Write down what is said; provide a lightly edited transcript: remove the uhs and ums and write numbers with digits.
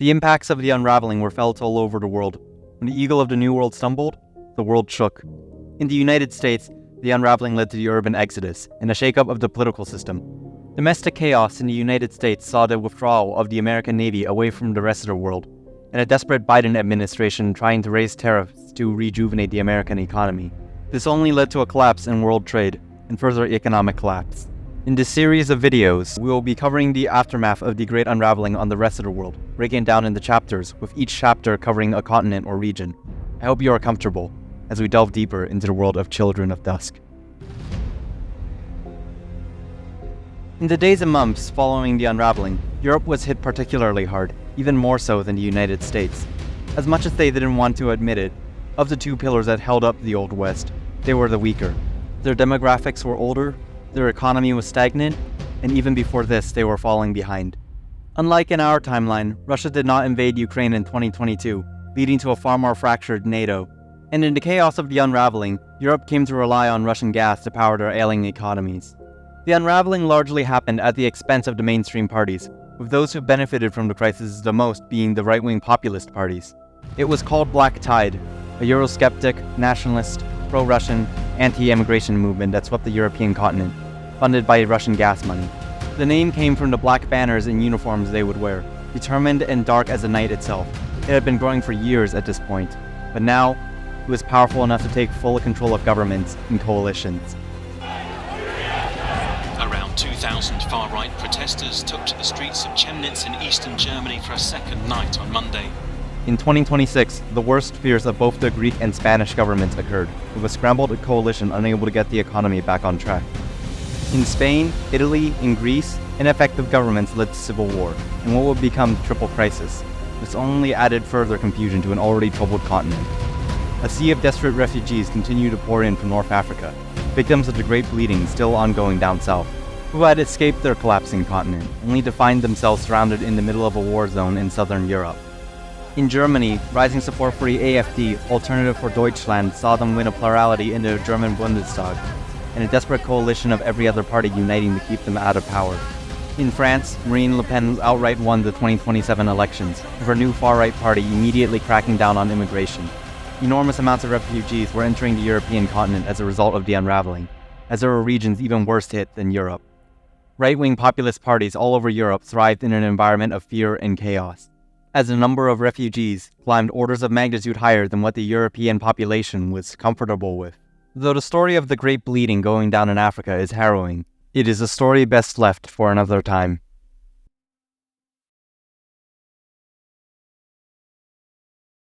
The impacts of the unraveling were felt all over the world. When the eagle of the New World stumbled, the world shook. In the United States, the unraveling led to the urban exodus and a shakeup of the political system. Domestic chaos in the United States saw the withdrawal of the American Navy away from the rest of the world, and a desperate Biden administration trying to raise tariffs to rejuvenate the American economy. This only led to a collapse in world trade and further economic collapse. In this series of videos, we will be covering the aftermath of the Great Unravelling on the rest of the world, breaking it down into chapters, with each chapter covering a continent or region. I hope you are comfortable as we delve deeper into the world of Children of Dusk. In the days and months following the unraveling, Europe was hit particularly hard, even more so than the United States. As much as they didn't want to admit it, of the two pillars that held up the Old West, they were the weaker. Their demographics were older, their economy was stagnant, and even before this, they were falling behind. Unlike in our timeline, Russia did not invade Ukraine in 2022, leading to a far more fractured NATO. And in the chaos of the unraveling, Europe came to rely on Russian gas to power their ailing economies. The unraveling largely happened at the expense of the mainstream parties, with those who benefited from the crisis the most being the right-wing populist parties. It was called Black Tide, a Eurosceptic, nationalist, pro-Russian, anti-immigration movement that swept the European continent, funded by Russian gas money. The name came from the black banners and uniforms they would wear, determined and dark as the night itself. It had been growing for years at this point, but now it was powerful enough to take full control of governments and coalitions. Around 2,000 far-right protesters took to the streets of Chemnitz in eastern Germany for a second night on Monday. In 2026, the worst fears of both the Greek and Spanish governments occurred, with a scrambled coalition unable to get the economy back on track. In Spain, Italy, and Greece, ineffective governments led to civil war, and what would become the triple crisis. This only added further confusion to an already troubled continent. A sea of desperate refugees continued to pour in from North Africa, victims of the Great Bleeding still ongoing down south, who had escaped their collapsing continent, only to find themselves surrounded in the middle of a war zone in southern Europe. In Germany, rising support for the AfD, Alternative for Deutschland, saw them win a plurality in the German Bundestag, and a desperate coalition of every other party uniting to keep them out of power. In France, Marine Le Pen outright won the 2027 elections, with her new far-right party immediately cracking down on immigration. Enormous amounts of refugees were entering the European continent as a result of the unraveling, as there were regions even worse hit than Europe. Right-wing populist parties all over Europe thrived in an environment of fear and chaos, as the number of refugees climbed orders of magnitude higher than what the European population was comfortable with. Though the story of the Great Bleeding going down in Africa is harrowing, it is a story best left for another time.